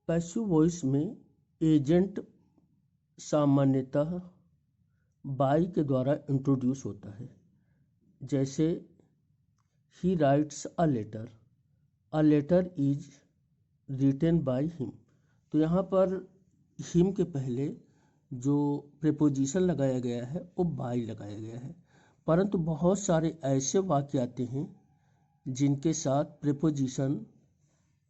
Passive voice में agent सामान्यतः by के द्वारा इंट्रोड्यूस होता है। जैसे he writes a letter is written by him. तो यहाँ पर हिम के पहले जो प्रेपोजिशन लगाया गया है वो बाय लगाया गया है, परंतु बहुत सारे ऐसे वाक्य आते हैं जिनके साथ प्रेपोजिशन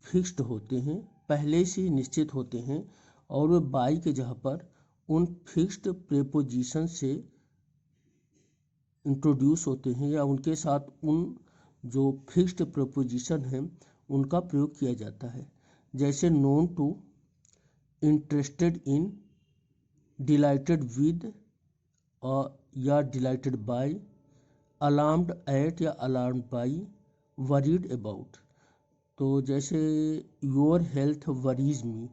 फिक्स्ड होते हैं, पहले से ही निश्चित होते हैं, और वे बाई के जगह पर उन फिक्स्ड प्रेपोजिशन से इंट्रोड्यूस होते हैं या उनके साथ उन जो फिक्स्ड प्रेपोजिशन हैं उनका प्रयोग किया जाता है। जैसे known to, interested in, delighted with या डिलाइटेड बाय, अलार्म्ड एट या अलार्म्ड बाय, वरीड अबाउट। तो जैसे your health worries me,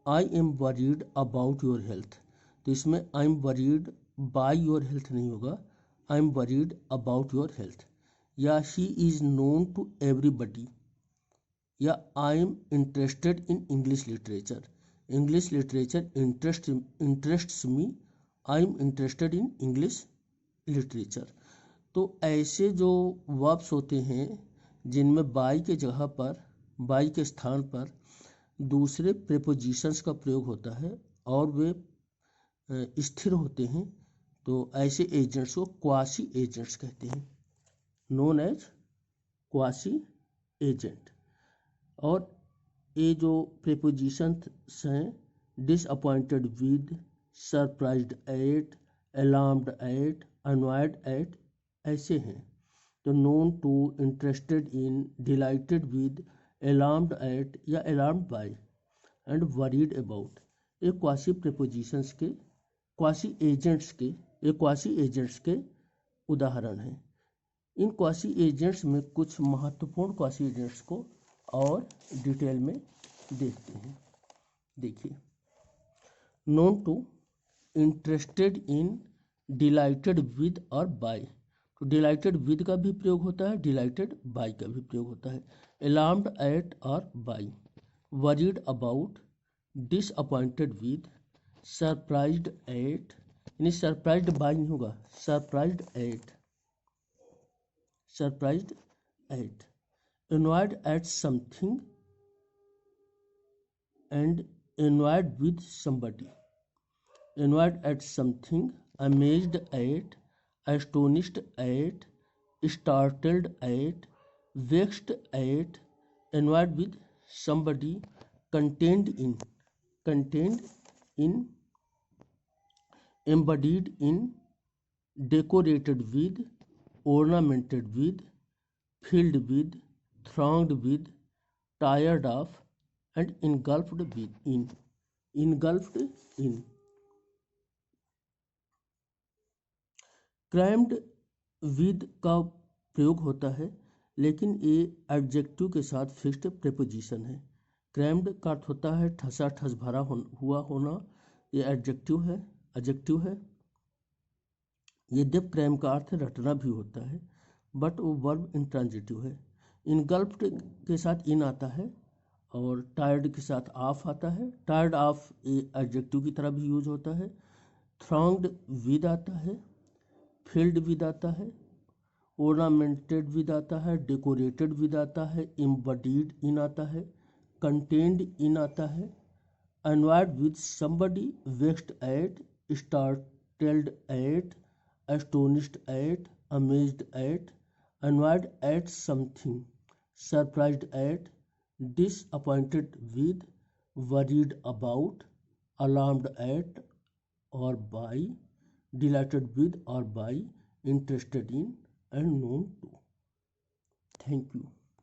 I am worried about your health. तो इसमें I am worried by your health नहीं होगा, I am worried about your health. या he is known to everybody, या I am interested in English literature, English literature interests me, I am interested in English literature. तो ऐसे जो verbs होते हैं जिनमें बाई के जगह पर, बाई के स्थान पर दूसरे प्रेपोजिशंस का प्रयोग होता है और वे स्थिर होते हैं, तो ऐसे एजेंट्स को क्वासी एजेंट्स कहते हैं, नोन एज क्वासी एजेंट। और ये जो प्रेपोजिशंस हैं disappointed with, surprised at, alarmed at, annoyed at, ऐसे हैं। तो known to, interested in, delighted with, alarmed at या alarmed by and worried about, ये क्वासी प्रेपोजिशंस के, क्वासी एजेंट्स के उदाहरण हैं। इन क्वासी एजेंट्स में कुछ महत्वपूर्ण क्वासी एजेंट्स को और डिटेल में देखते हैं। देखिए, known to, interested in, delighted with और बाय। तो डिलाइटेड विद का भी प्रयोग होता है, डिलाइटेड बाय का भी प्रयोग होता है। अलार्म्ड एट और by, worried about, disappointed with, surprised at, यानी सरप्राइज्ड बाय नहीं होगा, surprised at, surprised at, annoyed at something and annoyed with somebody, annoyed at something, amazed at, astonished at, startled at, vexed at, annoyed with somebody, contained in, embodied in, decorated with, ornamented with, filled with, thronged with, tired of, and engulfed in, engulfed in। Crammed with का प्रयोग होता है, लेकिन ये adjective के साथ fixed preposition है। Crammed का अर्थ होता है ठसा ठस भरा हुआ होना, ये एडजेक्टिव है। यद्यप क्रैम का अर्थ रटना भी होता है, बट वो वर्ब इंट्रांजिटिव है। इनगल्फ्ड के साथ इन आता है और टायर्ड के साथ ऑफ आता है। टायर्ड ऑफ एडजेक्टिव की तरह भी यूज होता है। थ्रॉन्ग्ड विद आता है, फिल्ड विद आता है, ओर्नामेंटेड विद आता है, डेकोरेटेड विद आता है, एम्बडीड इन आता है, कंटेन्ड इन आता है, annoyed with somebody, vexed at, startled at, astonished at, amazed at, annoyed at something, surprised at, disappointed with, worried about, alarmed at or by, delighted with or by, interested in and known to। Thank you.